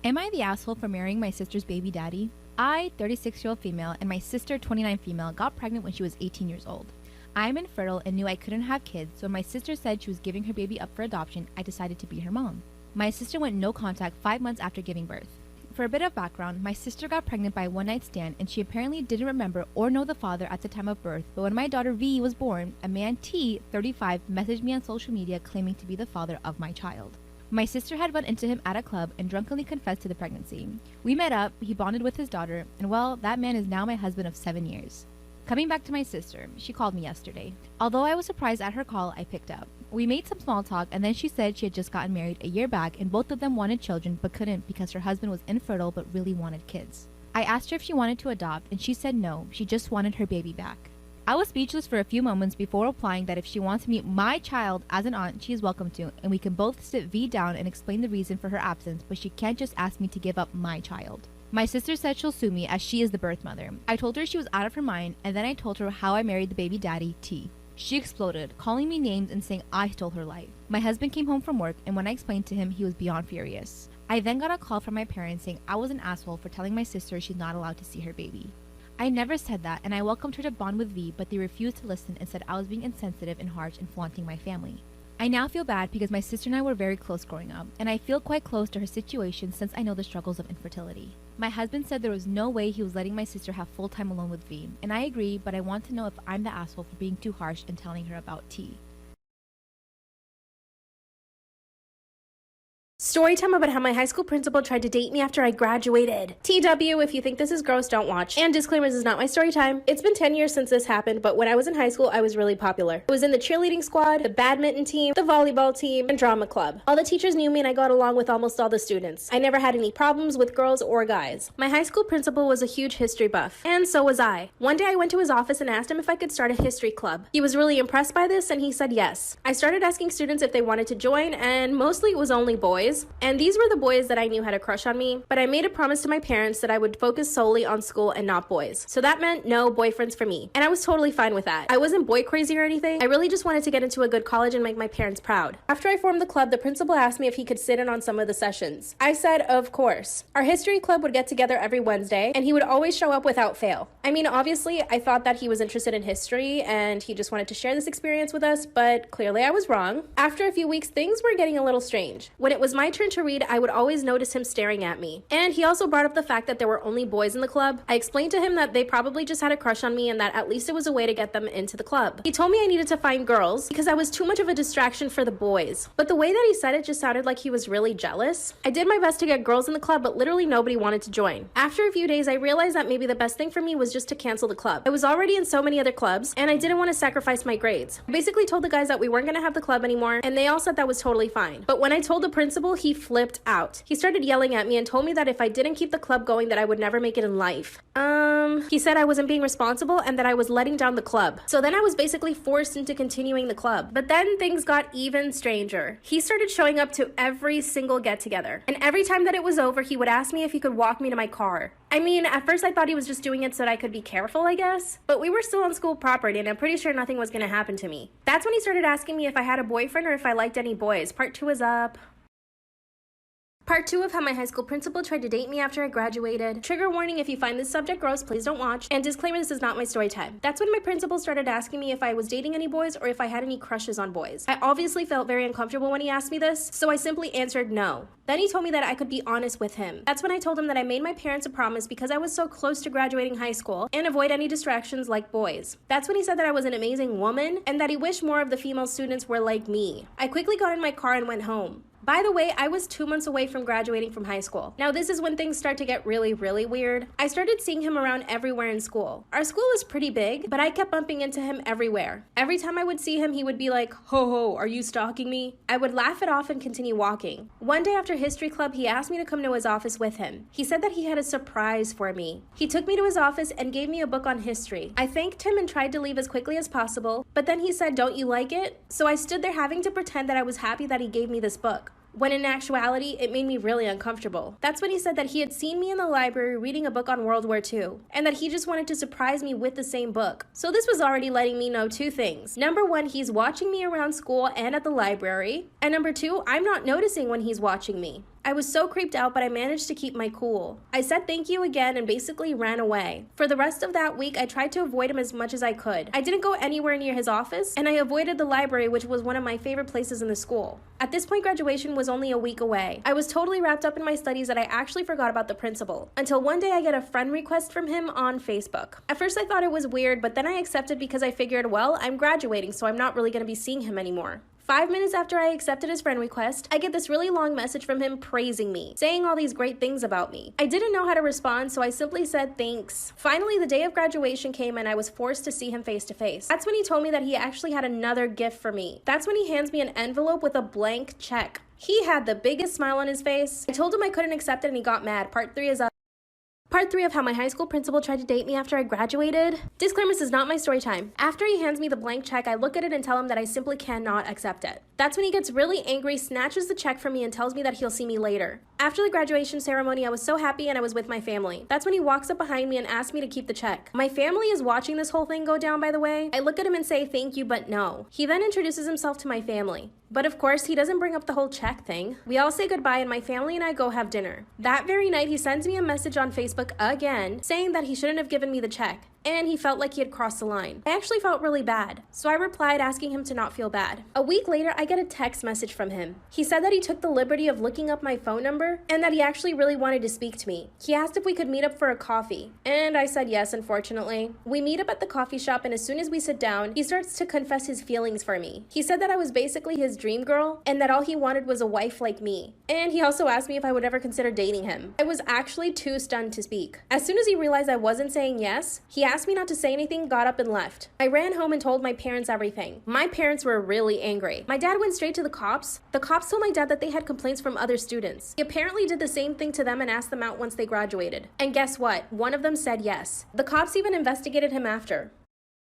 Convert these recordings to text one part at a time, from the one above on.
Am I the asshole for marrying my sister's baby daddy? I, 36-year-old female, and my sister, 29 female, got pregnant when she was 18 years old. I am infertile and knew I couldn't have kids, so when my sister said she was giving her baby up for adoption, I decided to be her mom. My sister went no contact 5 months after giving birth. For a bit of background, my sister got pregnant by a one-night stand and she apparently didn't remember or know the father at the time of birth, but when my daughter V was born, a man T, 35, messaged me on social media claiming to be the father of my child. My sister had run into him at a club and drunkenly confessed to the pregnancy. We met up, he bonded with his daughter, and well, that man is now my husband of 7 years. Coming back to my sister, she called me yesterday. Although I was surprised at her call, I picked up. We made some small talk and then she said she had just gotten married a year back and both of them wanted children but couldn't because her husband was infertile but really wanted kids. I asked her if she wanted to adopt and she said no, she just wanted her baby back. I was speechless for a few moments before replying that if she wants to meet my child as an aunt, she is welcome to, and we can both sit V down and explain the reason for her absence, but she can't just ask me to give up my child. My sister said she'll sue me as she is the birth mother. I told her she was out of her mind, and then I told her how I married the baby daddy, T. She exploded, calling me names and saying I stole her life. My husband came home from work, and when I explained to him, he was beyond furious. I then got a call from my parents saying I was an asshole for telling my sister she's not allowed to see her baby. I never said that, and I welcomed her to bond with V, but they refused to listen and said I was being insensitive and harsh and flaunting my family. I now feel bad because my sister and I were very close growing up, and I feel quite close to her situation since I know the struggles of infertility. My husband said there was no way he was letting my sister have full time alone with V, and I agree, but I want to know if I'm the asshole for being too harsh and telling her about T. Storytime about how my high school principal tried to date me after I graduated. TW, if you think this is gross, don't watch. And disclaimers, is not my story time. It's been 10 years since this happened, but when I was in high school, I was really popular. I was in the cheerleading squad, the badminton team, the volleyball team, and drama club. All the teachers knew me and I got along with almost all the students. I never had any problems with girls or guys. My high school principal was a huge history buff, and so was I. One day I went to his office and asked him if I could start a history club. He was really impressed by this and he said yes. I started asking students if they wanted to join, and mostly it was only boys. And these were the boys that I knew had a crush on me, but I made a promise to my parents that I would focus solely on school and not boys. So that meant no boyfriends for me, and I was totally fine with that. I wasn't boy crazy or anything. I really just wanted to get into a good college and make my parents proud. After I formed the club, the principal asked me if he could sit in on some of the sessions. I said, of course. Our history club would get together every Wednesday, and he would always show up without fail. I mean, obviously, I thought that he was interested in history, and he just wanted to share this experience with us, but clearly I was wrong. After a few weeks, things were getting a little strange. When it was my turn to read, I would always notice him staring at me. And he also brought up the fact that there were only boys in the club. I explained to him that they probably just had a crush on me and that at least it was a way to get them into the club. He told me I needed to find girls because I was too much of a distraction for the boys. But the way that he said it just sounded like he was really jealous. I did my best to get girls in the club, but literally nobody wanted to join. After a few days, I realized that maybe the best thing for me was just to cancel the club. I was already in so many other clubs and I didn't want to sacrifice my grades. I basically told the guys that we weren't going to have the club anymore and they all said that was totally fine. But when I told the principal, he flipped out. He started yelling at me and told me that if I didn't keep the club going that I would never make it in life. He said I wasn't being responsible and that I was letting down the club. So then I was basically forced into continuing the club. But then things got even stranger. He started showing up to every single get-together. And every time that it was over, he would ask me if he could walk me to my car. I mean, at first I thought he was just doing it so that I could be careful, I guess. But we were still on school property and I'm pretty sure nothing was gonna happen to me. That's when he started asking me if I had a boyfriend or if I liked any boys. Part 2 is up. Part 2 of how my high school principal tried to date me after I graduated. Trigger warning, if you find this subject gross, please don't watch. And disclaimer, this is not my story time. That's when my principal started asking me if I was dating any boys or if I had any crushes on boys. I obviously felt very uncomfortable when he asked me this, so I simply answered no. Then he told me that I could be honest with him. That's when I told him that I made my parents a promise because I was so close to graduating high school and avoid any distractions like boys. That's when he said that I was an amazing woman and that he wished more of the female students were like me. I quickly got in my car and went home. By the way, I was 2 months away from graduating from high school. Now this is when things start to get really weird. I started seeing him around everywhere in school. Our school is pretty big, but I kept bumping into him everywhere. Every time I would see him, he would be like, "Ho ho, are you stalking me?" I would laugh it off and continue walking. One day after history club, he asked me to come to his office with him. He said that he had a surprise for me. He took me to his office and gave me a book on history. I thanked him and tried to leave as quickly as possible, but then he said, "Don't you like it?" So I stood there having to pretend that I was happy that he gave me this book, when in actuality, it made me really uncomfortable. That's when he said that he had seen me in the library reading a book on World War II, and that he just wanted to surprise me with the same book. So this was already letting me know 2 things. Number 1, he's watching me around school and at the library, and number 2, I'm not noticing when he's watching me. I was so creeped out, but I managed to keep my cool. I said thank you again and basically ran away. For the rest of that week, I tried to avoid him as much as I could. I didn't go anywhere near his office, and I avoided the library, which was one of my favorite places in the school. At this point, graduation was only a week away. I was totally wrapped up in my studies that I actually forgot about the principal. Until one day I get a friend request from him on Facebook. At first I thought it was weird, but then I accepted because I figured, well, I'm graduating, so I'm not really going to be seeing him anymore. 5 minutes after I accepted his friend request, I get this really long message from him praising me, saying all these great things about me. I didn't know how to respond, so I simply said thanks. Finally, the day of graduation came and I was forced to see him face to face. That's when he told me that he actually had another gift for me. That's when he hands me an envelope with a blank check. He had the biggest smile on his face. I told him I couldn't accept it and he got mad. Part 3 is up. Part 3 of how my high school principal tried to date me after I graduated. Disclaimer, this is not my story time. After he hands me the blank check, I look at it and tell him that I simply cannot accept it. That's when he gets really angry, snatches the check from me, and tells me that he'll see me later. After the graduation ceremony, I was so happy and I was with my family. That's when he walks up behind me and asks me to keep the check. My family is watching this whole thing go down, by the way. I look at him and say thank you, but no. He then introduces himself to my family. But of course, he doesn't bring up the whole check thing. We all say goodbye and my family and I go have dinner. That very night, he sends me a message on Facebook again, saying that he shouldn't have given me the check, and he felt like he had crossed the line. I actually felt really bad, so I replied asking him to not feel bad. A week later, I get a text message from him. He said that he took the liberty of looking up my phone number and that he actually really wanted to speak to me. He asked if we could meet up for a coffee, and I said yes, unfortunately. We meet up at the coffee shop, and as soon as we sit down, he starts to confess his feelings for me. He said that I was basically his dream girl and that all he wanted was a wife like me. And he also asked me if I would ever consider dating him. I was actually too stunned to speak. As soon as he realized I wasn't saying yes, he asked me not to say anything, got up and left. I ran home and told my parents everything. My parents were really angry. My dad went straight to the cops. The cops told my dad that they had complaints from other students. He apparently did the same thing to them and asked them out once they graduated. And guess what? One of them said yes. The cops even investigated him after.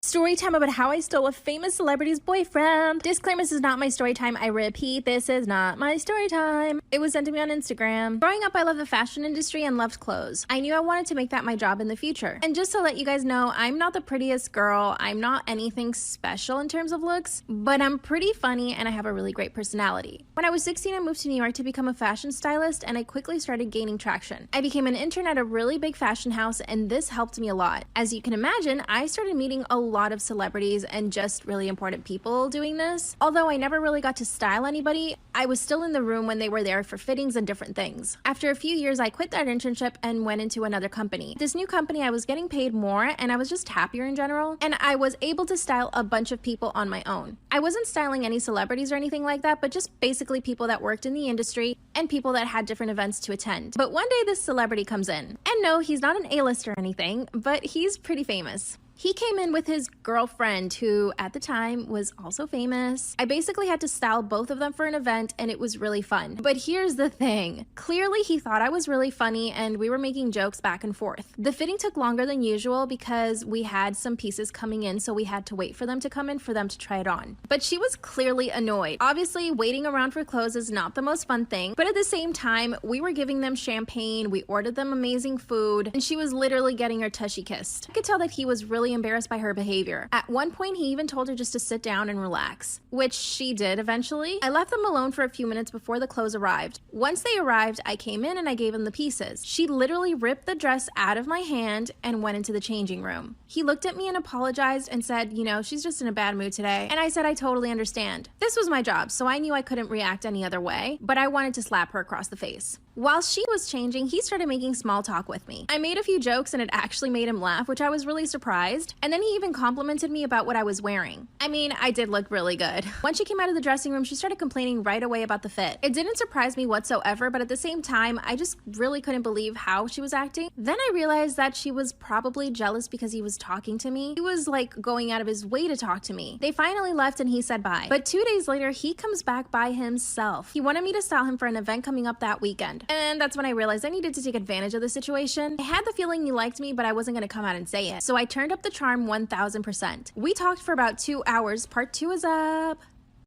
Story time about how I stole a famous celebrity's boyfriend. Disclaimer, this is not my story time. I repeat, this is not my story time. It was sent to me on Instagram. Growing up, I loved the fashion industry and loved clothes. I knew I wanted to make that my job in the future. And just to let you guys know, I'm not the prettiest girl. I'm not anything special in terms of looks, but I'm pretty funny and I have a really great personality. When I was 16, I moved to New York to become a fashion stylist, and I quickly started gaining traction. I became an intern at a really big fashion house, and this helped me a lot. As you can imagine, I started meeting a lot of celebrities and just really important people doing this. Although I never really got to style anybody, I was still in the room when they were there for fittings and different things. After a few years, I quit that internship and went into another company. This new company, I was getting paid more and I was just happier in general, and I was able to style a bunch of people on my own. I wasn't styling any celebrities or anything like that, but just basically people that worked in the industry and people that had different events to attend. But one day this celebrity comes in, and no, he's not an A-list or anything, but he's pretty famous. He came in with his girlfriend, who at the time was also famous. I basically had to style both of them for an event, and it was really fun. But here's the thing. Clearly, he thought I was really funny, and we were making jokes back and forth. The fitting took longer than usual because we had some pieces coming in, so we had to wait for them to come in for them to try it on. But she was clearly annoyed. Obviously, waiting around for clothes is not the most fun thing, but at the same time, we were giving them champagne, we ordered them amazing food, and she was literally getting her tushy kissed. I could tell that he was really embarrassed by her behavior. At one point, he even told her just to sit down and relax, which she did eventually. I left them alone for a few minutes before the clothes arrived. Once they arrived, I came in and I gave him the pieces. She literally ripped the dress out of my hand and went into the changing room. He looked at me and apologized and said, you know, she's just in a bad mood today. And I said, I totally understand. This was my job, so I knew I couldn't react any other way, but I wanted to slap her across the face. While she was changing, he started making small talk with me. I made a few jokes and it actually made him laugh, which I was really surprised. And then he even complimented me about what I was wearing. I mean, I did look really good. Once she came out of the dressing room, she started complaining right away about the fit. It didn't surprise me whatsoever, but at the same time, I just really couldn't believe how she was acting. Then I realized that she was probably jealous because he was talking to me. He was like going out of his way to talk to me. They finally left and he said bye. But 2 days later, he comes back by himself. He wanted me to style him for an event coming up that weekend. And that's when I realized I needed to take advantage of the situation. I had the feeling he liked me, but I wasn't going to come out and say it. So I turned up the charm 1000%. We talked for about 2 hours. Part 2 is up.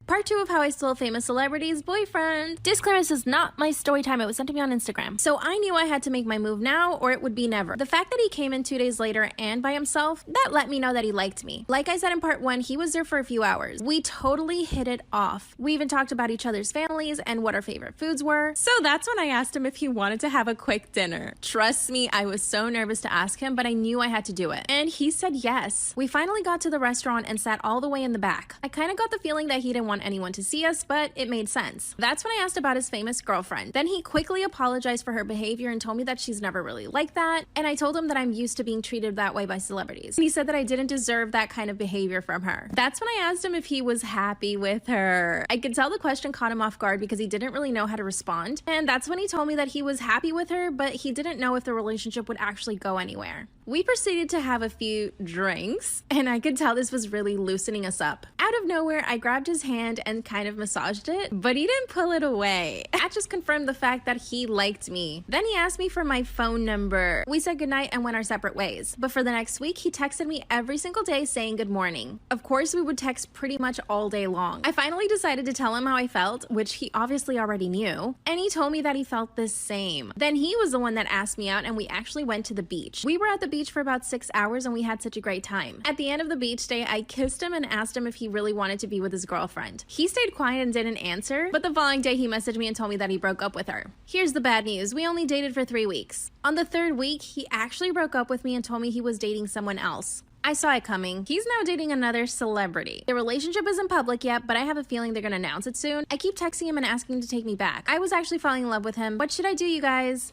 Part 2 of how I stole a famous celebrity's boyfriend. Disclaimer, this is not my story time. It was sent to me on Instagram. So I knew I had to make my move now or it would be never. The fact that he came in 2 days later and by himself, that let me know that he liked me. Like I said in part 1, he was there for a few hours. We totally hit it off. We even talked about each other's families and what our favorite foods were. So that's when I asked him if he wanted to have a quick dinner. Trust me, I was so nervous to ask him, but I knew I had to do it. And he said yes. We finally got to the restaurant and sat all the way in the back. I kind of got the feeling that he didn't want anyone to see us, but it made sense. That's when I asked about his famous girlfriend. Then he quickly apologized for her behavior and told me that she's never really like that, and I told him that I'm used to being treated that way by celebrities. He said that I didn't deserve that kind of behavior from her. That's when I asked him if he was happy with her. I could tell the question caught him off guard because he didn't really know how to respond, and that's when he told me that he was happy with her, but he didn't know if the relationship would actually go anywhere. We proceeded to have a few drinks, and I could tell this was really loosening us up. Out of nowhere, I grabbed his hand and kind of massaged it, but he didn't pull it away. That just confirmed the fact that he liked me. Then he asked me for my phone number. We said goodnight and went our separate ways. But for the next week, he texted me every single day saying good morning. Of course, we would text pretty much all day long. I finally decided to tell him how I felt, which he obviously already knew, and he told me that he felt the same. Then he was the one that asked me out, and we actually went to the beach. We were at the beach for about 6 hours and we had such a great time. At the end of the beach day, I kissed him and asked him if he really wanted to be with his girlfriend. He stayed quiet and didn't answer, but the following day he messaged me and told me that he broke up with her. Here's the bad news. We only dated for 3 weeks. On the 3rd week, he actually broke up with me and told me he was dating someone else. I saw it coming. He's now dating another celebrity. The relationship isn't public yet, but I have a feeling they're gonna announce it soon. I keep texting him and asking him to take me back. I was actually falling in love with him. What should I do, you guys?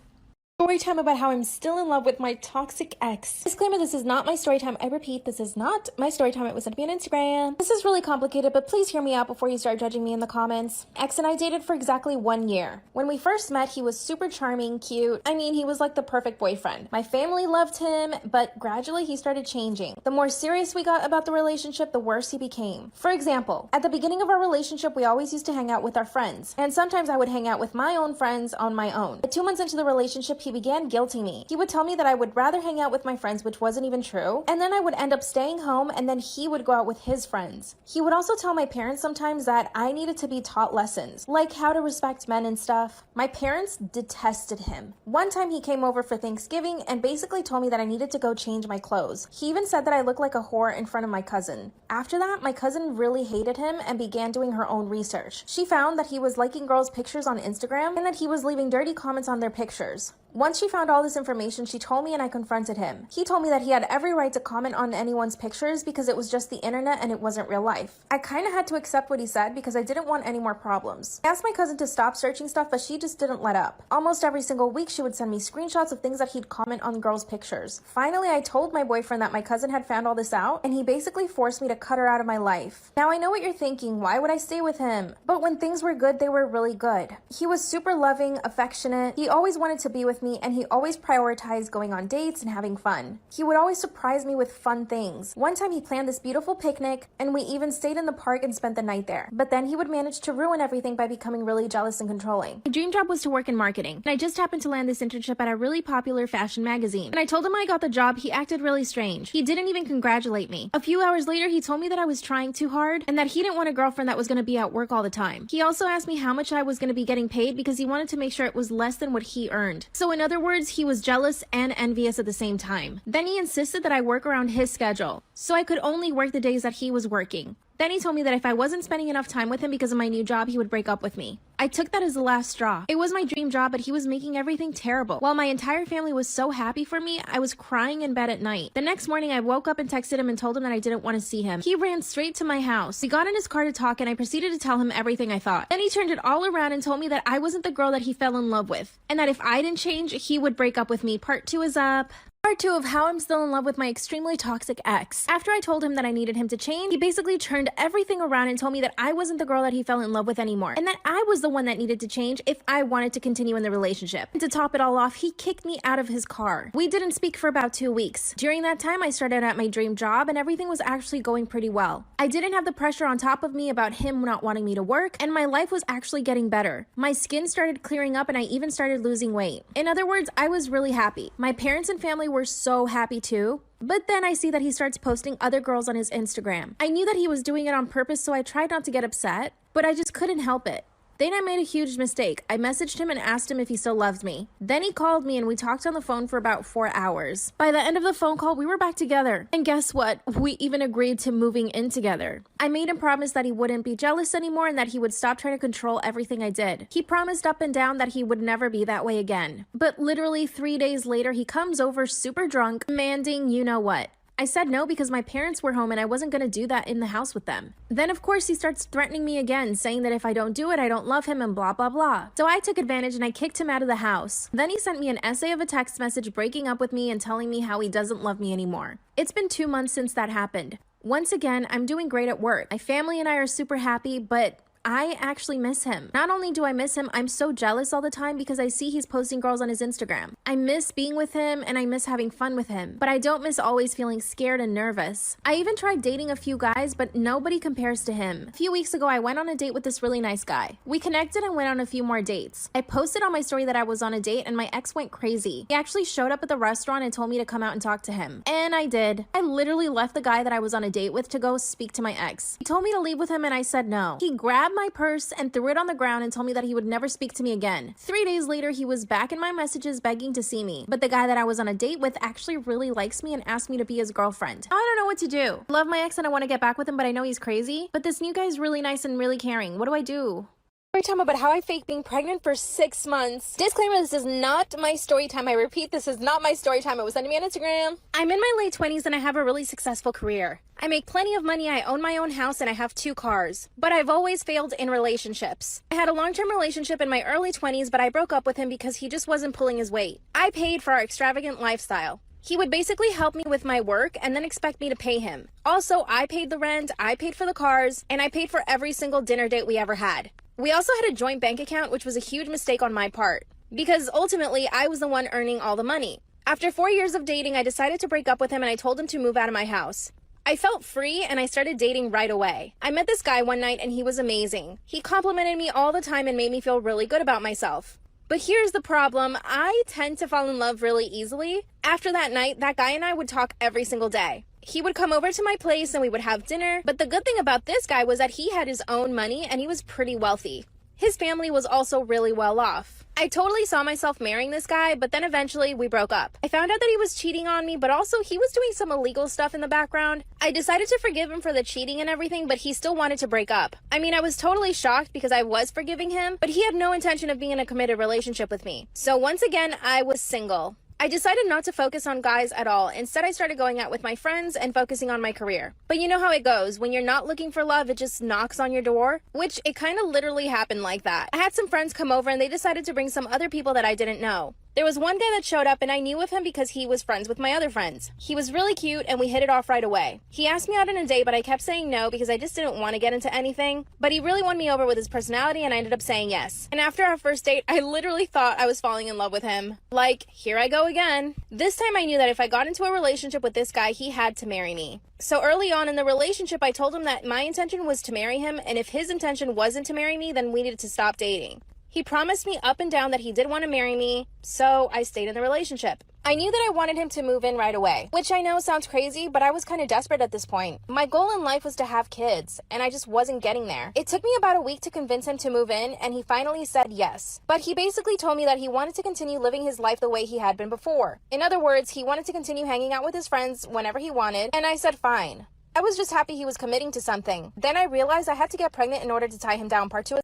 Story time about how I'm still in love with my toxic ex. Disclaimer, this is not my story time. I repeat, this is not my story time. It was sent to me on Instagram. This is really complicated, but please hear me out before you start judging me in the comments. Ex and I dated for exactly 1 year. When we first met, he was super charming, cute. I mean, he was like the perfect boyfriend. My family loved him, but gradually he started changing. The more serious we got about the relationship, the worse he became. For example, at the beginning of our relationship, we always used to hang out with our friends. And sometimes I would hang out with my own friends on my own. But 2 months into the relationship, he began guilting me. He would tell me that I would rather hang out with my friends, which wasn't even true, and then I would end up staying home and then he would go out with his friends. He would also tell my parents sometimes that I needed to be taught lessons, like how to respect men and stuff. My parents detested him. One time he came over for Thanksgiving and basically told me that I needed to go change my clothes. He even said that I looked like a whore in front of my cousin. After that, my cousin really hated him and began doing her own research. She found that he was liking girls' pictures on Instagram and that he was leaving dirty comments on their pictures. Once she found all this information, she told me and I confronted him. He told me that he had every right to comment on anyone's pictures because it was just the internet and it wasn't real life. I kind of had to accept what he said because I didn't want any more problems. I asked my cousin to stop searching stuff, but she just didn't let up. Almost every single week, she would send me screenshots of things that he'd comment on girls' pictures. Finally, I told my boyfriend that my cousin had found all this out, and he basically forced me to cut her out of my life. Now, I know what you're thinking. Why would I stay with him? But when things were good, they were really good. He was super loving, affectionate. He always wanted to be with me, and he always prioritized going on dates and having fun. He would always surprise me with fun things. One time he planned this beautiful picnic, and we even stayed in the park and spent the night there. But then he would manage to ruin everything by becoming really jealous and controlling. My dream job was to work in marketing, and I just happened to land this internship at a really popular fashion magazine. When I told him I got the job, he acted really strange. He didn't even congratulate me. A few hours later, he told me that I was trying too hard and that he didn't want a girlfriend that was going to be at work all the time. He also asked me how much I was going to be getting paid because he wanted to make sure it was less than what he earned. So in other words, he was jealous and envious at the same time. Then he insisted that I work around his schedule, so I could only work the days that he was working. Then he told me that if I wasn't spending enough time with him because of my new job, he would break up with me. I took that as the last straw. It was my dream job, but he was making everything terrible. While my entire family was so happy for me, I was crying in bed at night. The next morning, I woke up and texted him and told him that I didn't want to see him. He ran straight to my house. We got in his car to talk, and I proceeded to tell him everything I thought. Then he turned it all around and told me that I wasn't the girl that he fell in love with, and that if I didn't change, he would break up with me. Part 2 is up. Part 2 of how I'm still in love with my extremely toxic ex. After I told him that I needed him to change, he basically turned everything around and told me that I wasn't the girl that he fell in love with anymore, and that I was the one that needed to change if I wanted to continue in the relationship. And to top it all off, he kicked me out of his car. We didn't speak for about 2 weeks. During that time, I started at my dream job and everything was actually going pretty well. I didn't have the pressure on top of me about him not wanting me to work, and my life was actually getting better. My skin started clearing up and I even started losing weight. In other words, I was really happy. My parents and family were so happy too. But then I see that he starts posting other girls on his Instagram. I knew that he was doing it on purpose, so I tried not to get upset, but I just couldn't help it. Then I made a huge mistake. I messaged him and asked him if he still loved me. Then he called me and we talked on the phone for about 4 hours. By the end of the phone call, we were back together. And guess what? We even agreed to moving in together. I made him promise that he wouldn't be jealous anymore and that he would stop trying to control everything I did. He promised up and down that he would never be that way again. But literally 3 days later, he comes over super drunk, demanding you know what. I said no because my parents were home and I wasn't going to do that in the house with them. Then of course he starts threatening me again, saying that if I don't do it, I don't love him and blah blah blah. So I took advantage and I kicked him out of the house. Then he sent me an essay of a text message breaking up with me and telling me how he doesn't love me anymore. It's been 2 months since that happened. Once again, I'm doing great at work. My family and I are super happy, but I actually miss him. Not only do I miss him, I'm so jealous all the time because I see he's posting girls on his Instagram. I miss being with him and I miss having fun with him, but I don't miss always feeling scared and nervous. I even tried dating a few guys, but nobody compares to him. A few weeks ago, I went on a date with this really nice guy. We connected and went on a few more dates. I posted on my story that I was on a date and my ex went crazy. He actually showed up at the restaurant and told me to come out and talk to him. And I did. I literally left the guy that I was on a date with to go speak to my ex. He told me to leave with him and I said no. He grabbed my purse and threw it on the ground and told me that he would never speak to me again. 3 days later, he was back in my messages begging to see me. But the guy that I was on a date with actually really likes me and asked me to be his girlfriend. I don't know what to do. I love my ex and I want to get back with him, but I know he's crazy. But this new guy's really nice and really caring. What do I do? Story time about how I faked being pregnant for 6 months. Disclaimer, this is not my story time. I repeat, this is not my story time. It was sent to me on Instagram. I'm in my late 20s and I have a really successful career. I make plenty of money, I own my own house, and I have 2 cars. But I've always failed in relationships. I had a long-term relationship in my early 20s, but I broke up with him because he just wasn't pulling his weight. I paid for our extravagant lifestyle. He would basically help me with my work and then expect me to pay him. Also, I paid the rent, I paid for the cars, and I paid for every single dinner date we ever had. We also had a joint bank account, which was a huge mistake on my part, because ultimately I was the one earning all the money. After 4 years of dating, I decided to break up with him and I told him to move out of my house. I felt free and I started dating right away. I met this guy one night and he was amazing. He complimented me all the time and made me feel really good about myself. But here's the problem, I tend to fall in love really easily. After that night, that guy and I would talk every single day. He would come over to my place and we would have dinner, but the good thing about this guy was that he had his own money and he was pretty wealthy. His family was also really well off. I totally saw myself marrying this guy, but then eventually we broke up. I found out that he was cheating on me, but also he was doing some illegal stuff in the background. I decided to forgive him for the cheating and everything, but he still wanted to break up. I mean, I was totally shocked because I was forgiving him, but he had no intention of being in a committed relationship with me. So once again, I was single. I decided not to focus on guys at all. Instead, I started going out with my friends and focusing on my career. But you know how it goes. When you're not looking for love, it just knocks on your door, which it kind of literally happened like that. I had some friends come over and they decided to bring some other people that I didn't know. There was one guy that showed up and I knew of him because he was friends with my other friends. He was really cute and we hit it off right away. He asked me out on a date, but I kept saying no because I just didn't want to get into anything. But he really won me over with his personality and I ended up saying yes. And after our first date, I literally thought I was falling in love with him. Like, here I go again. This time I knew that if I got into a relationship with this guy, he had to marry me. So early on in the relationship, I told him that my intention was to marry him, and if his intention wasn't to marry me, then we needed to stop dating. He promised me up and down that he did want to marry me, so I stayed in the relationship. I knew that I wanted him to move in right away, which I know sounds crazy, but I was kind of desperate at this point. My goal in life was to have kids, and I just wasn't getting there. It took me about a week to convince him to move in, and he finally said yes. But he basically told me that he wanted to continue living his life the way he had been before. In other words, he wanted to continue hanging out with his friends whenever he wanted, and I said fine. I was just happy he was committing to something. Then I realized I had to get pregnant in order to tie him down. Part 2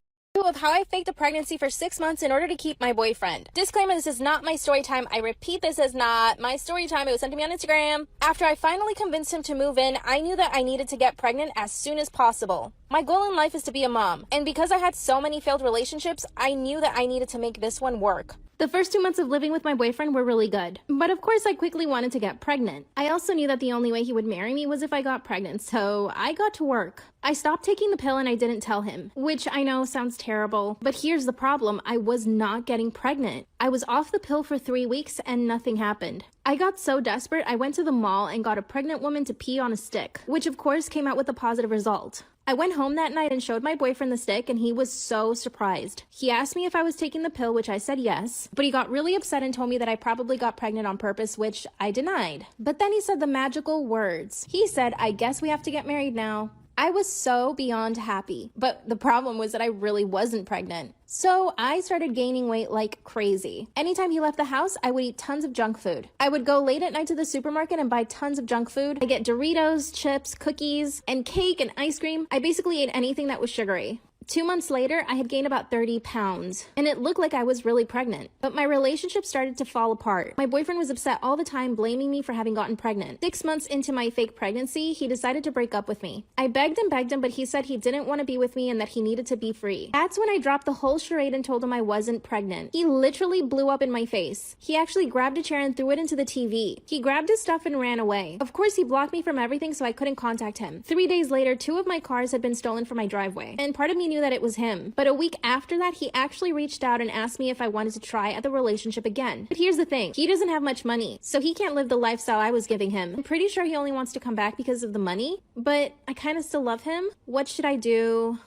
of how I faked a pregnancy for 6 months in order to keep my boyfriend. Disclaimer, this is not my story time. I repeat, this is not my story time. It was sent to me on Instagram. After I finally convinced him to move in, I knew that I needed to get pregnant as soon as possible. My goal in life is to be a mom, and because I had so many failed relationships, I knew that I needed to make this one work. The first 2 months of living with my boyfriend were really good, but of course I quickly wanted to get pregnant. I also knew that the only way he would marry me was if I got pregnant, so I got to work. I stopped taking the pill and I didn't tell him, which I know sounds terrible, but here's the problem, I was not getting pregnant. I was off the pill for 3 weeks and nothing happened. I got so desperate, I went to the mall and got a pregnant woman to pee on a stick, which of course came out with a positive result. I went home that night and showed my boyfriend the stick, and he was so surprised. He asked me if I was taking the pill, which I said yes, but he got really upset and told me that I probably got pregnant on purpose, which I denied. But then he said the magical words. He said, "I guess we have to get married now." I was so beyond happy, but the problem was that I really wasn't pregnant. So I started gaining weight like crazy. Anytime he left the house, I would eat tons of junk food. I would go late at night to the supermarket and buy tons of junk food. I get Doritos, chips, cookies, and cake and ice cream. I basically ate anything that was sugary. 2 months later, I had gained about 30 pounds, and it looked like I was really pregnant. But my relationship started to fall apart. My boyfriend was upset all the time, blaming me for having gotten pregnant. 6 months into my fake pregnancy, he decided to break up with me. I begged him, but he said he didn't want to be with me and that he needed to be free. That's when I dropped the whole charade and told him I wasn't pregnant. He literally blew up in my face. He actually grabbed a chair and threw it into the TV. He grabbed his stuff and ran away. Of course, he blocked me from everything, so I couldn't contact him. 3 days later, 2 of my cars had been stolen from my driveway, and part of me knew that it was him. But a week after that, he actually reached out and asked me if I wanted to try at the relationship again. But here's the thing, he doesn't have much money, so he can't live the lifestyle I was giving him. I'm pretty sure he only wants to come back because of the money, but I kind of still love him. What should I do?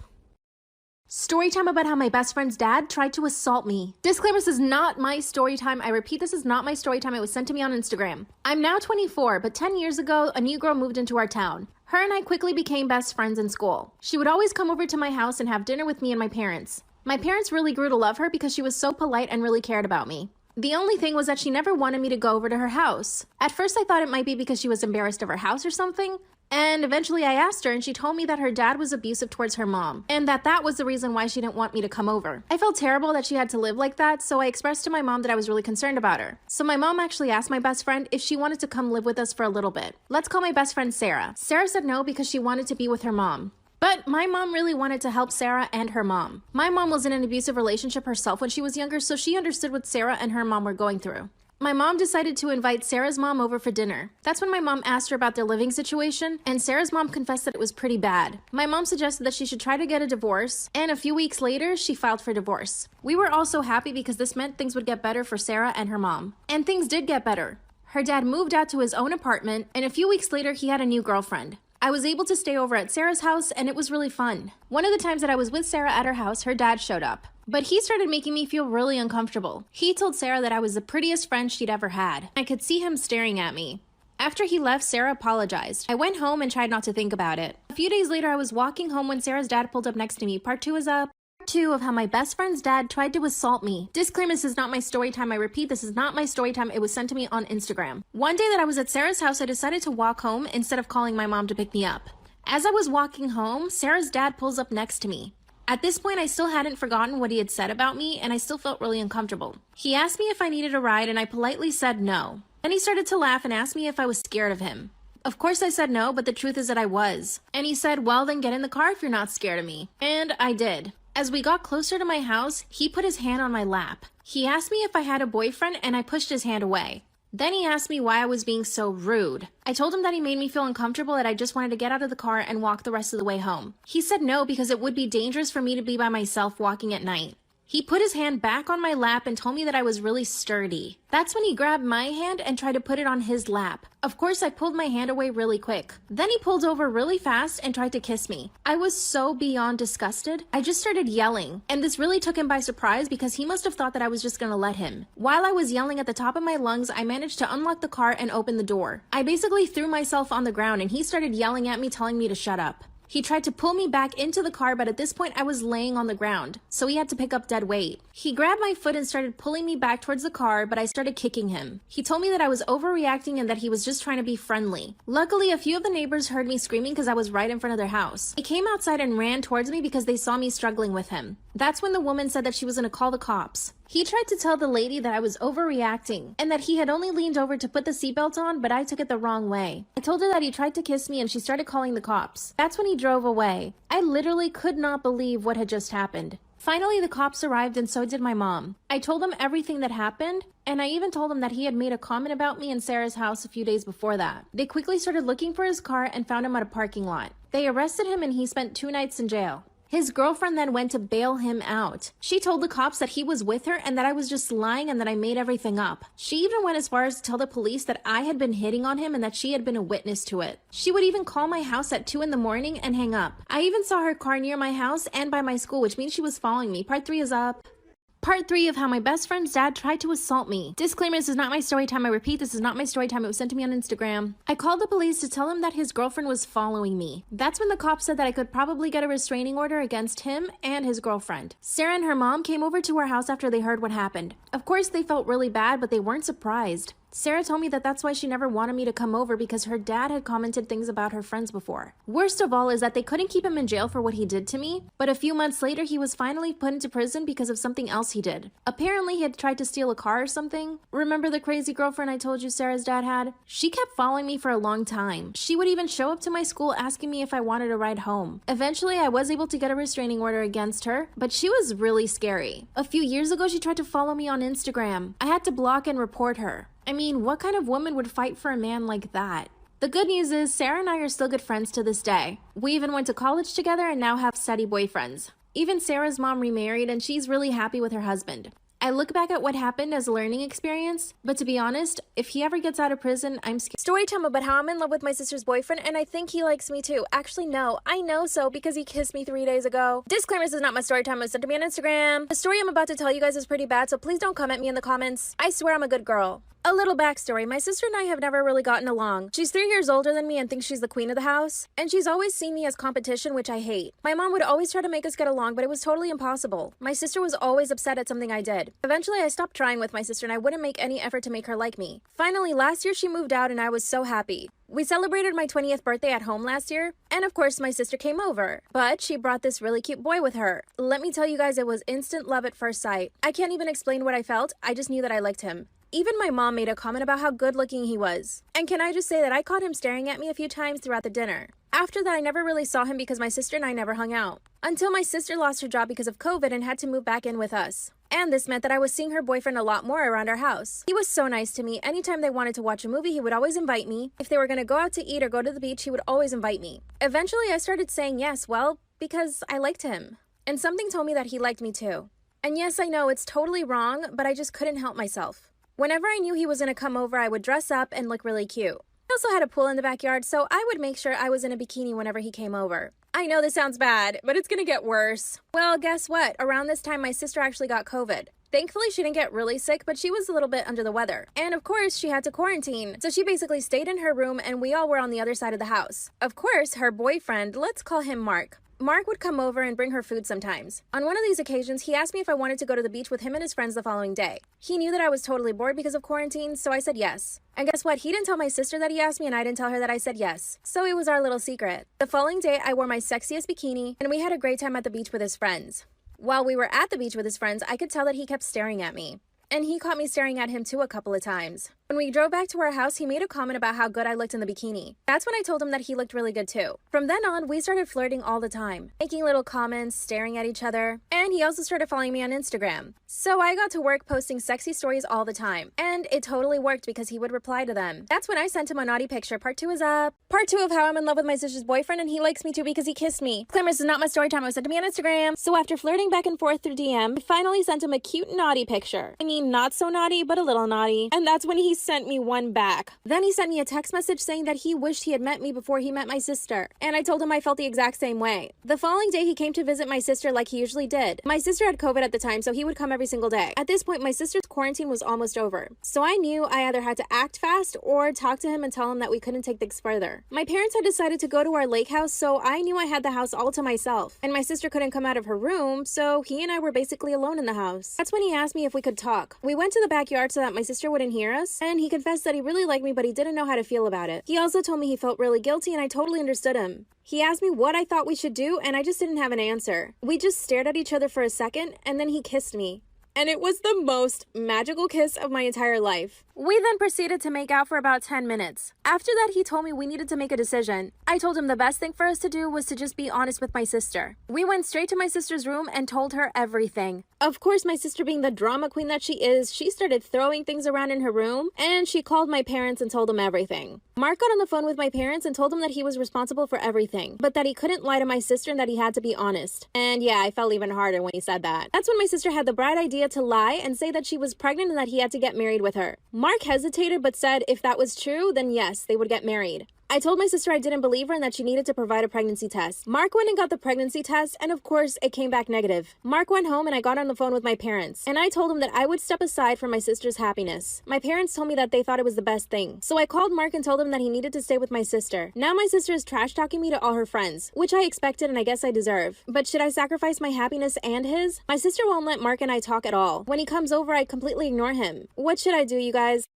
Story time about how my best friend's dad tried to assault me. Disclaimer, this is not my story time. I repeat, this is not my story time. It was sent to me on Instagram. I'm now 24, but 10 years ago, a new girl moved into our town. Her and I quickly became best friends in school. She would always come over to my house and have dinner with me and my parents. My parents really grew to love her because she was so polite and really cared about me. The only thing was that she never wanted me to go over to her house. At first I thought it might be because she was embarrassed of her house or something, and eventually I asked her and she told me that her dad was abusive towards her mom, and that was the reason why she didn't want me to come over. I felt terrible that she had to live like that, so I expressed to my mom that I was really concerned about her. So my mom actually asked my best friend if she wanted to come live with us for a little bit. Let's call my best friend Sarah. Sarah said no because she wanted to be with her mom. But my mom really wanted to help Sarah and her mom. My mom was in an abusive relationship herself when she was younger, so she understood what Sarah and her mom were going through. My mom decided to invite Sarah's mom over for dinner. That's when my mom asked her about their living situation, and Sarah's mom confessed that it was pretty bad. My mom suggested that she should try to get a divorce, and a few weeks later, she filed for divorce. We were all so happy because this meant things would get better for Sarah and her mom. And things did get better. Her dad moved out to his own apartment, and a few weeks later, he had a new girlfriend. I was able to stay over at Sarah's house, and it was really fun. One of the times that I was with Sarah at her house, her dad showed up. But he started making me feel really uncomfortable. He told Sarah that I was the prettiest friend she'd ever had. I could see him staring at me. After he left, Sarah apologized. I went home and tried not to think about it. A few days later, I was walking home when Sarah's dad pulled up next to me. Part 2 is up. Part 2 of how my best friend's dad tried to assault me. Disclaimer, this is not my story time. I repeat, this is not my story time. It was sent to me on Instagram. One day that I was at Sarah's house, I decided to walk home instead of calling my mom to pick me up. As I was walking home, Sarah's dad pulls up next to me. At this point, I still hadn't forgotten what he had said about me, and I still felt really uncomfortable. He asked me if I needed a ride, and I politely said no. Then he started to laugh and asked me if I was scared of him. Of course I said no, but the truth is that I was. And he said, well, then get in the car if you're not scared of me. And I did. As we got closer to my house, he put his hand on my lap. He asked me if I had a boyfriend, and I pushed his hand away. Then he asked me why I was being so rude. I told him that he made me feel uncomfortable, that I just wanted to get out of the car and walk the rest of the way home. He said no because it would be dangerous for me to be by myself walking at night. He put his hand back on my lap and told me that I was really sturdy. That's when he grabbed my hand and tried to put it on his lap. Of course, I pulled my hand away really quick. Then he pulled over really fast and tried to kiss me. I was so beyond disgusted. I just started yelling, and this really took him by surprise because he must have thought that I was just gonna let him. While I was yelling at the top of my lungs, I managed to unlock the car and open the door. I basically threw myself on the ground and he started yelling at me, telling me to shut up. He tried to pull me back into the car, but at this point I was laying on the ground, so he had to pick up dead weight. He grabbed my foot and started pulling me back towards the car, but I started kicking him. He told me that I was overreacting and that he was just trying to be friendly. Luckily, a few of the neighbors heard me screaming because I was right in front of their house. They came outside and ran towards me because they saw me struggling with him. That's when the woman said that she was going to call the cops. He tried to tell the lady that I was overreacting and that he had only leaned over to put the seatbelt on, but I took it the wrong way. I told her that he tried to kiss me and she started calling the cops. That's when he drove away. I literally could not believe what had just happened. Finally, the cops arrived and so did my mom. I told them everything that happened, and I even told them that he had made a comment about me in Sarah's house a few days before that. They quickly started looking for his car and found him at a parking lot. They arrested him and he spent 2 nights in jail. His girlfriend then went to bail him out. She told the cops that he was with her and that I was just lying and that I made everything up. She even went as far as to tell the police that I had been hitting on him and that she had been a witness to it. She would even call my house at 2 in the morning and hang up. I even saw her car near my house and by my school, which means she was following me. Part 3 is up. Part 3 of how my best friend's dad tried to assault me. Disclaimer, this is not my story time. I repeat, this is not my story time. It was sent to me on Instagram. I called the police to tell him that his girlfriend was following me. That's when the cops said that I could probably get a restraining order against him and his girlfriend. Sarah and her mom came over to our house after they heard what happened. Of course, they felt really bad, but they weren't surprised. Sarah told me that that's why she never wanted me to come over because her dad had commented things about her friends before. Worst of all is that they couldn't keep him in jail for what he did to me, but a few months later he was finally put into prison because of something else he did. Apparently he had tried to steal a car or something. Remember the crazy girlfriend I told you Sarah's dad had? She kept following me for a long time. She would even show up to my school asking me if I wanted a ride home. Eventually I was able to get a restraining order against her, but she was really scary. A few years ago she tried to follow me on Instagram. I had to block and report her. I mean, what kind of woman would fight for a man like that? The good news is Sarah and I are still good friends to this day. We even went to college together and now have steady boyfriends. Even Sarah's mom remarried and she's really happy with her husband. I look back at what happened as a learning experience, but to be honest, if he ever gets out of prison, I'm scared. Story time about how I'm in love with my sister's boyfriend and I think he likes me too. Actually, no, I know so because he kissed me 3 days ago. Disclaimer, this is not my story time. It was sent to me on Instagram. The story I'm about to tell you guys is pretty bad, so please don't come at me in the comments. I swear I'm a good girl. A little backstory. My sister and I have never really gotten along. She's 3 years older than me and thinks she's the queen of the house. And she's always seen me as competition, which I hate. My mom would always try to make us get along, but it was totally impossible. My sister was always upset at something I did. Eventually, I stopped trying with my sister and I wouldn't make any effort to make her like me. Finally, last year she moved out and I was so happy. We celebrated my 20th birthday at home last year, and of course my sister came over. But she brought this really cute boy with her. Let me tell you guys, it was instant love at first sight. I can't even explain what I felt, I just knew that I liked him. Even my mom made a comment about how good looking he was. And can I just say that I caught him staring at me a few times throughout the dinner. After that, I never really saw him because my sister and I never hung out. Until my sister lost her job because of COVID and had to move back in with us. And this meant that I was seeing her boyfriend a lot more around our house. He was so nice to me. Anytime they wanted to watch a movie, he would always invite me. If they were going to go out to eat or go to the beach, he would always invite me. Eventually, I started saying yes, well, because I liked him. And something told me that he liked me too. And yes, I know it's totally wrong, but I just couldn't help myself. Whenever I knew he was going to come over, I would dress up and look really cute. I also had a pool in the backyard, so I would make sure I was in a bikini whenever he came over. I know this sounds bad, but it's gonna get worse. Well, guess what? Around this time, my sister actually got COVID. Thankfully, she didn't get really sick, but she was a little bit under the weather. And of course, she had to quarantine. So she basically stayed in her room and we all were on the other side of the house. Of course, her boyfriend, let's call him Mark. Mark would come over and bring her food sometimes. On one of these occasions, he asked me if I wanted to go to the beach with him and his friends the following day. He knew that I was totally bored because of quarantine, so I said yes. And guess what? He didn't tell my sister that he asked me and I didn't tell her that I said yes. So it was our little secret. The following day, I wore my sexiest bikini and we had a great time at the beach with his friends. While we were at the beach with his friends, I could tell that he kept staring at me. And he caught me staring at him too a couple of times. When we drove back to our house, he made a comment about how good I looked in the bikini. That's when I told him that he looked really good too. From then on, we started flirting all the time, making little comments, staring at each other, and he also started following me on Instagram. So I got to work posting sexy stories all the time, and it totally worked because he would reply to them. That's when I sent him a naughty picture. Part 2 is up. Part 2 of how I'm in love with my sister's boyfriend and he likes me too because he kissed me. Disclaimer, this is not my story time. It was sent to me on Instagram. So after flirting back and forth through DM, I finally sent him a cute naughty picture. I mean, not so naughty, but a little naughty. And that's when he sent me one back. Then he sent me a text message saying that he wished he had met me before he met my sister. And I told him I felt the exact same way. The following day, he came to visit my sister like he usually did. My sister had COVID at the time, so he would come every single day. At this point, my sister's quarantine was almost over. So I knew I either had to act fast or talk to him and tell him that we couldn't take things further. My parents had decided to go to our lake house, so I knew I had the house all to myself. And my sister couldn't come out of her room, so he and I were basically alone in the house. That's when he asked me if we could talk. We went to the backyard so that my sister wouldn't hear us, and he confessed that he really liked me, but he didn't know how to feel about it. He also told me he felt really guilty, and I totally understood him. He asked me what I thought we should do, and I just didn't have an answer. We just stared at each other for a second, and then he kissed me. And it was the most magical kiss of my entire life. We then proceeded to make out for about 10 minutes. After that, he told me we needed to make a decision. I told him the best thing for us to do was to just be honest with my sister. We went straight to my sister's room and told her everything. Of course, my sister being the drama queen that she is, she started throwing things around in her room, and she called my parents and told them everything. Mark got on the phone with my parents and told them that he was responsible for everything, but that he couldn't lie to my sister and that he had to be honest. And yeah, I felt even harder when he said that. That's when my sister had the bright idea to lie and say that she was pregnant and that he had to get married with her. Mark hesitated but said if that was true, then yes, they would get married. I told my sister I didn't believe her and that she needed to provide a pregnancy test. Mark went and got the pregnancy test, and of course, it came back negative. Mark went home and I got on the phone with my parents, and I told him that I would step aside for my sister's happiness. My parents told me that they thought it was the best thing. So I called Mark and told him that he needed to stay with my sister. Now my sister is trash talking me to all her friends, which I expected and I guess I deserve. But should I sacrifice my happiness and his? My sister won't let Mark and I talk at all. When he comes over, I completely ignore him. What should I do, you guys?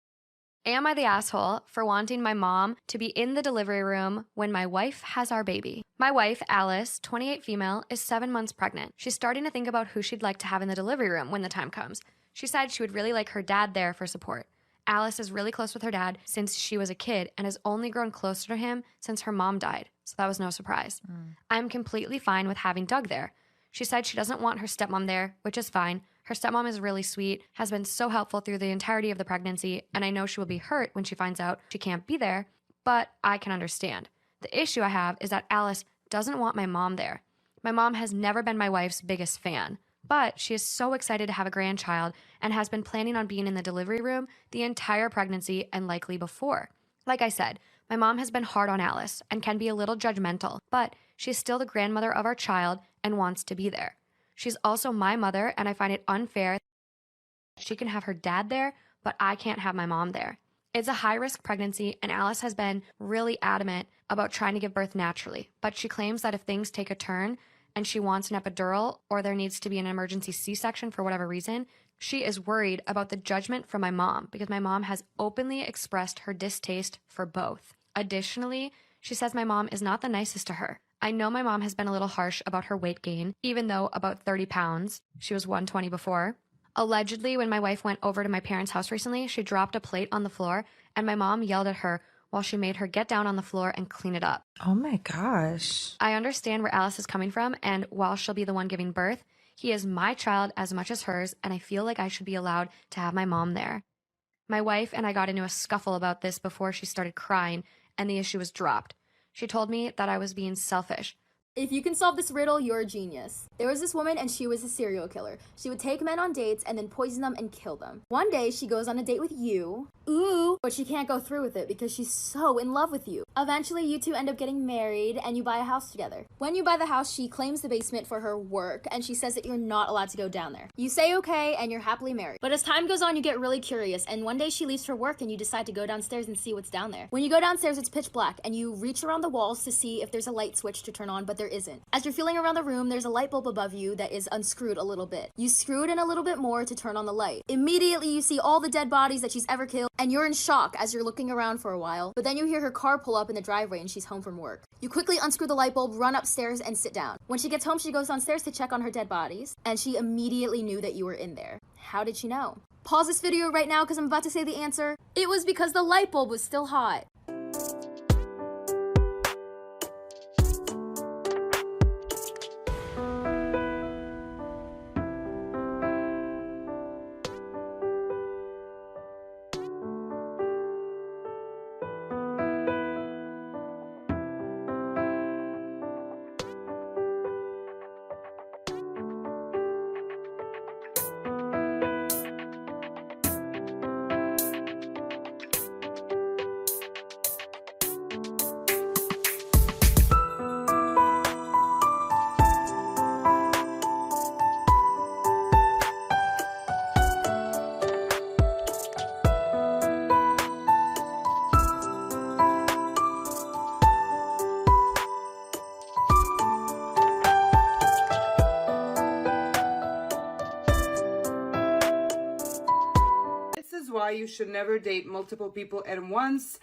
Am I the asshole for wanting my mom to be in the delivery room when my wife has our baby? My wife, Alice, 28 female, is 7 months pregnant. She's starting to think about who she'd like to have in the delivery room when the time comes. She said she would really like her dad there for support. Alice is really close with her dad since she was a kid and has only grown closer to him since her mom died, so that was no surprise. I'm completely fine with having Doug there. She said she doesn't want her stepmom there, which is fine. Her stepmom is really sweet, has been so helpful through the entirety of the pregnancy, and I know she will be hurt when she finds out she can't be there, but I can understand. The issue I have is that Alice doesn't want my mom there. My mom has never been my wife's biggest fan, but she is so excited to have a grandchild and has been planning on being in the delivery room the entire pregnancy and likely before. Like I said, my mom has been hard on Alice and can be a little judgmental, but she is still the grandmother of our child and wants to be there. She's also my mother, and I find it unfair that she can have her dad there, but I can't have my mom there. It's a high-risk pregnancy, and Alice has been really adamant about trying to give birth naturally, but she claims that if things take a turn and she wants an epidural or there needs to be an emergency C-section for whatever reason, she is worried about the judgment from my mom because my mom has openly expressed her distaste for both. Additionally, she says my mom is not the nicest to her. I know my mom has been a little harsh about her weight gain, even though about 30 pounds. She was 120 before. Allegedly, when my wife went over to my parents' house recently, she dropped a plate on the floor, and my mom yelled at her while she made her get down on the floor and clean it up. Oh my gosh. I understand where Alice is coming from, and while she'll be the one giving birth, he is my child as much as hers, and I feel like I should be allowed to have my mom there. My wife and I got into a scuffle about this before she started crying, and the issue was dropped. She told me that I was being selfish. If you can solve this riddle, you're a genius. There was this woman and she was a serial killer. She would take men on dates and then poison them and kill them. One day she goes on a date with you. Ooh, but she can't go through with it because she's so in love with you. Eventually you two end up getting married and you buy a house together. When you buy the house, she claims the basement for her work and she says that you're not allowed to go down there. You say okay and you're happily married. But as time goes on, you get really curious and one day she leaves for work and you decide to go downstairs and see what's down there. When you go downstairs, it's pitch black and you reach around the walls to see if there's a light switch to turn on, but there isn't. As you're feeling around the room, there's a light bulb above you that is unscrewed a little bit. You screw it in a little bit more to turn on the light. Immediately you see all the dead bodies that she's ever killed and you're in shock as you're looking around for a while, but then you hear her car pull up in the driveway and she's home from work. You quickly unscrew the light bulb, run upstairs and sit down. When she gets home, she goes downstairs to check on her dead bodies and she immediately knew that you were in there. How did she know? Pause this video right now because I'm about to say the answer. It was because the light bulb was still hot. Why you should never date multiple people at once.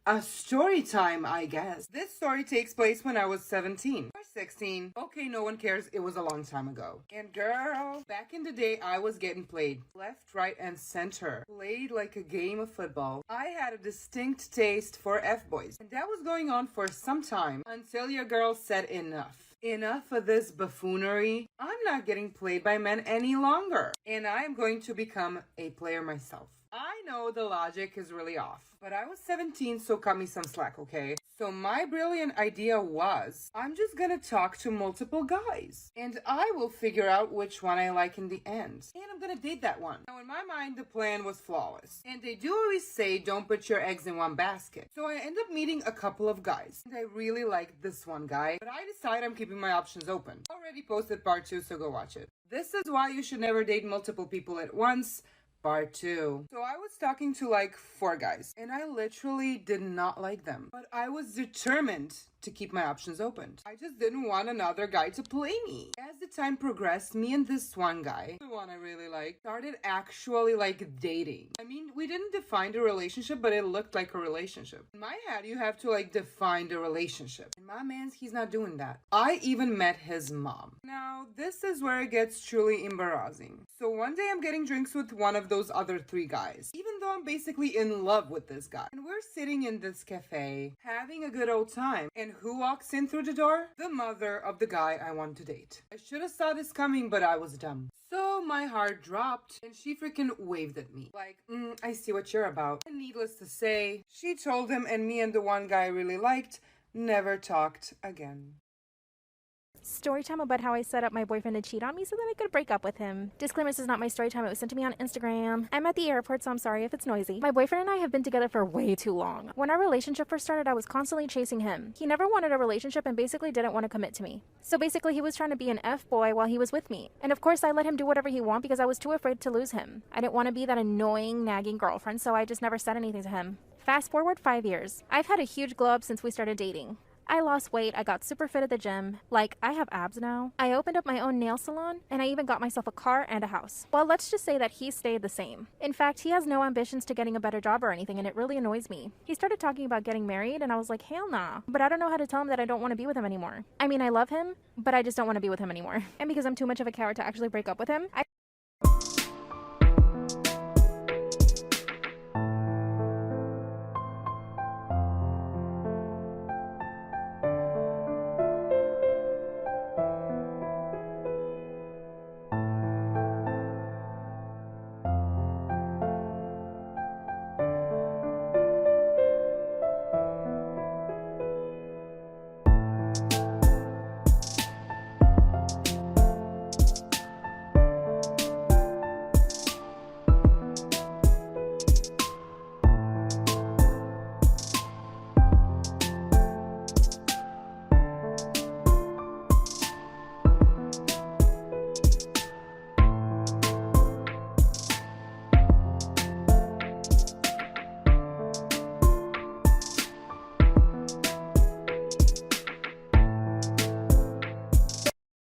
A story time, I guess. This story takes place when I was 17 or 16. Okay, no one cares. It was a long time ago. And girl, back in the day, I was getting played left, right, and center. Played like a game of football. I had a distinct taste for F-boys. And that was going on for some time until your girl said enough. Enough of this buffoonery. I'm not getting played by men any longer. And I am going to become a player myself. I know the logic is really off, but I was 17, so cut me some slack, okay? So my brilliant idea was, I'm just gonna talk to multiple guys, and I will figure out which one I like in the end. And I'm gonna date that one. Now in my mind, the plan was flawless. And they do always say, don't put your eggs in one basket. So I end up meeting a couple of guys, and I really like this one guy, but I decide I'm keeping my options open. Already posted part 2, so go watch it. This is why you should never date multiple people at once. Part 2. So I was talking to like 4 guys, and I literally did not like them. But I was determined to keep my options open. I just didn't want another guy to play me. As the time progressed, me and this one guy, the one I really liked, started actually like dating. I mean, we didn't define the relationship, but it looked like a relationship. In my head, you have to like define the relationship. And my man's, he's not doing that. I even met his mom. Now, this is where it gets truly embarrassing. So one day I'm getting drinks with one of those other 3 guys, even though I'm basically in love with this guy. And we're sitting in this cafe, having a good old time. And who walks in through the door? The mother of the guy I want to date. I should have saw this coming, but I was dumb. So my heart dropped, and she freaking waved at me. Like, I see what you're about. And needless to say, she told him, and me and the one guy I really liked never talked again. Story time about how I set up my boyfriend to cheat on me so that I could break up with him. Disclaimer, this is not my story time. It was sent to me on Instagram. I'm at the airport, so I'm sorry if it's noisy. My boyfriend and I have been together for way too long. When our relationship first started, I was constantly chasing him. He never wanted a relationship and basically didn't want to commit to me. So basically, he was trying to be an F-boy while he was with me. And of course, I let him do whatever he wanted because I was too afraid to lose him. I didn't want to be that annoying, nagging girlfriend, so I just never said anything to him. Fast forward 5 years. I've had a huge glow up since we started dating. I lost weight, I got super fit at the gym, like I have abs now. I opened up my own nail salon, and I even got myself a car and a house. Well, let's just say that he stayed the same. In fact, he has no ambitions to getting a better job or anything, and it really annoys me. He started talking about getting married, and I was like, hell nah. But I don't know how to tell him that I don't want to be with him anymore. I mean, I love him, but I just don't want to be with him anymore. And because I'm too much of a coward to actually break up with him,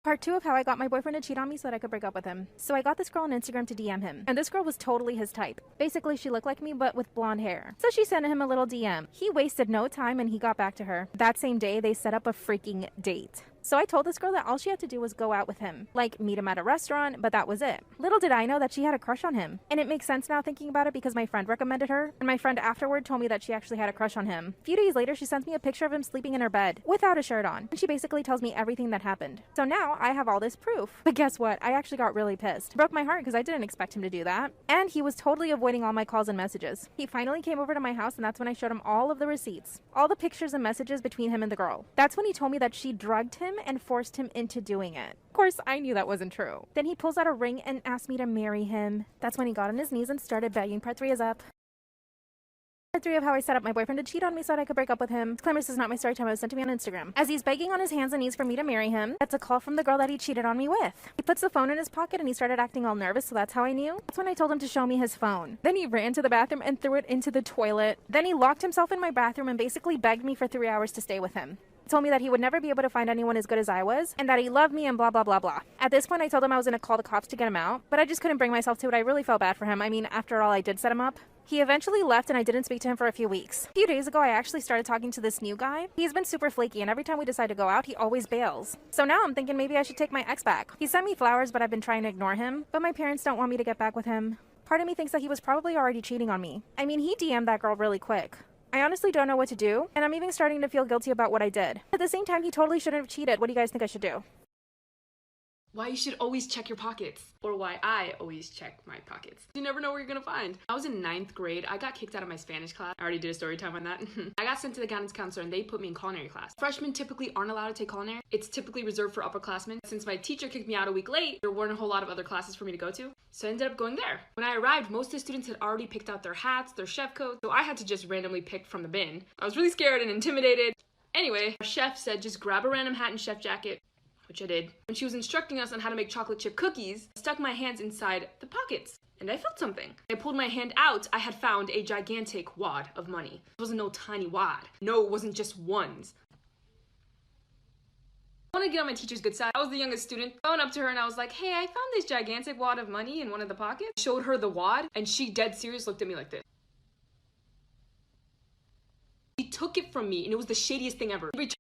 Part 2 of how I got my boyfriend to cheat on me so that I could break up with him. So I got this girl on Instagram to DM him, and this girl was totally his type. Basically, she looked like me, but with blonde hair. So she sent him a little DM. He wasted no time and he got back to her. That same day, they set up a freaking date. So I told this girl that all she had to do was go out with him. Like, meet him at a restaurant, but that was it. Little did I know that she had a crush on him. And it makes sense now thinking about it because my friend recommended her, and my friend afterward told me that she actually had a crush on him. A few days later, she sends me a picture of him sleeping in her bed, without a shirt on. And she basically tells me everything that happened. So now, I have all this proof. But guess what? I actually got really pissed. Broke my heart because I didn't expect him to do that. And he was totally avoiding all my calls and messages. He finally came over to my house, and that's when I showed him all of the receipts. All the pictures and messages between him and the girl. That's when he told me that she drugged him and forced him into doing it. Of course, I knew that wasn't true. Then he pulls out a ring and asked me to marry him. That's when he got on his knees and started begging. Part 3 is up. Part 3 of how I set up my boyfriend to cheat on me so that I could break up with him. Disclaimer, this is not my story time. It was sent to me on Instagram. As he's begging on his hands and knees for me to marry him, that's a call from the girl that he cheated on me with. He puts the phone in his pocket and he started acting all nervous, so that's how I knew. That's when I told him to show me his phone. Then he ran to the bathroom and threw it into the toilet. Then he locked himself in my bathroom and basically begged me for 3 hours to stay with him. Told me that he would never be able to find anyone as good as I was, and that he loved me and blah, blah, blah, blah. At this point, I told him I was going to call the cops to get him out, but I just couldn't bring myself to it. I really felt bad for him. I mean, after all, I did set him up. He eventually left and I didn't speak to him for a few weeks. A few days ago, I actually started talking to this new guy. He's been super flaky, and every time we decide to go out, he always bails. So now I'm thinking maybe I should take my ex back. He sent me flowers, but I've been trying to ignore him. But my parents don't want me to get back with him. Part of me thinks that he was probably already cheating on me. I mean, he DM'd that girl really quick. I honestly don't know what to do, and I'm even starting to feel guilty about what I did. At the same time, he totally shouldn't have cheated. What do you guys think I should do? why you should always check your pockets, or why I always check my pockets. You never know what you're gonna find. I was in 9th grade. I got kicked out of my Spanish class. I already did a story time on that. I got sent to the guidance counselor and they put me in culinary class. Freshmen typically aren't allowed to take culinary. It's typically reserved for upperclassmen. Since my teacher kicked me out a week late, there weren't a whole lot of other classes for me to go to, so I ended up going there. When I arrived, most of the students had already picked out their hats, their chef coats, so I had to just randomly pick from the bin. I was really scared and intimidated. Anyway, our chef said just grab a random hat and chef jacket, which I did. When she was instructing us on how to make chocolate chip cookies, I stuck my hands inside the pockets, and I felt something. When I pulled my hand out, I had found a gigantic wad of money. It wasn't no tiny wad. No, it wasn't just ones. I want to get on my teacher's good side. I was the youngest student. Going up to her and I was like, hey, I found this gigantic wad of money in one of the pockets. I showed her the wad, and she dead serious looked at me like this. She took it from me, and it was the shadiest thing ever. In return,